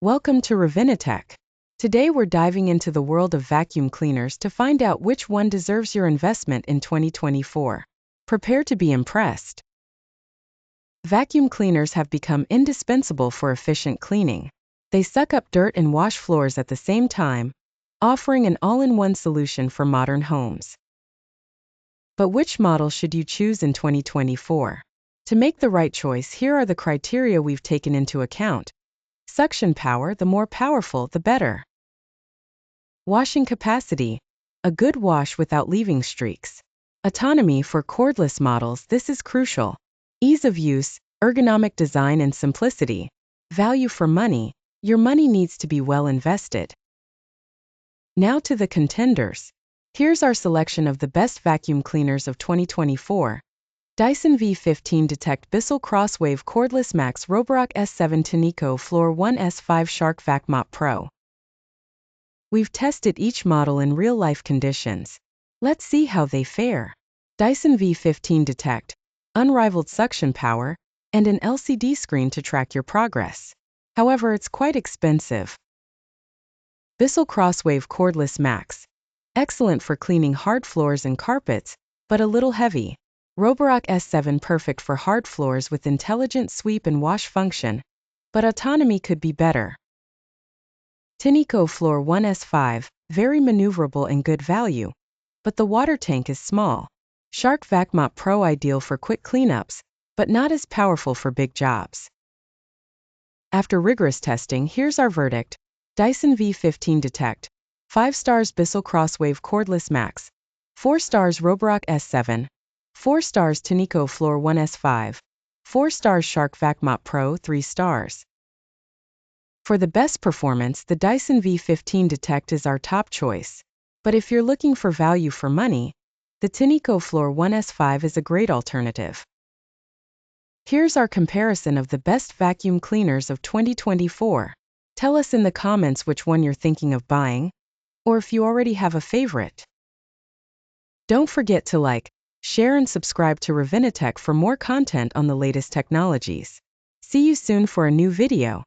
Welcome to Ravinatech. Today we're diving into the world of vacuum cleaners to find out which one deserves your investment in 2024. Prepare to be impressed. Vacuum cleaners have become indispensable for efficient cleaning. They suck up dirt and wash floors at the same time, offering an all-in-one solution for modern homes. But which model should you choose in 2024? To make the right choice, here are the criteria we've taken into account. Suction power: the more powerful, the better. Washing capacity: a good wash without leaving streaks. Autonomy: for cordless models, this is crucial. Ease of use, ergonomic design, and simplicity. Value for money: your money needs to be well invested. Now to the contenders. Here's our selection of the best vacuum cleaners of 2024. Dyson V15 Detect Bissell Crosswave Cordless Max Roborock S7 Tineco Floor One S5 Shark Vac Mop Pro. We've tested each model in real-life conditions. Let's see how they fare. Dyson V15 Detect: unrivaled suction power, and an LCD screen to track your progress. However, it's quite expensive. Bissell Crosswave Cordless Max: excellent for cleaning hard floors and carpets, but a little heavy. Roborock S7: perfect for hard floors with intelligent sweep and wash function, but autonomy could be better. Tineco Floor One S5: very maneuverable and good value, but the water tank is small. Shark Vac Mop Pro: ideal for quick cleanups, but not as powerful for big jobs. After rigorous testing, here's our verdict. Dyson V15 Detect: 5 stars. Bissell Crosswave Cordless Max: 4 stars. Roborock S7: 4 stars. Tineco Floor One S5: 4 stars. Shark Vac Mop Pro: 3 stars. For the best performance, the Dyson V15 Detect is our top choice. But if you're looking for value for money, the Tineco Floor One S5 is a great alternative. Here's our comparison of the best vacuum cleaners of 2024. Tell us in the comments which one you're thinking of buying, or if you already have a favorite. Don't forget to like, share, and subscribe to Ravinatech for more content on the latest technologies. See you soon for a new video.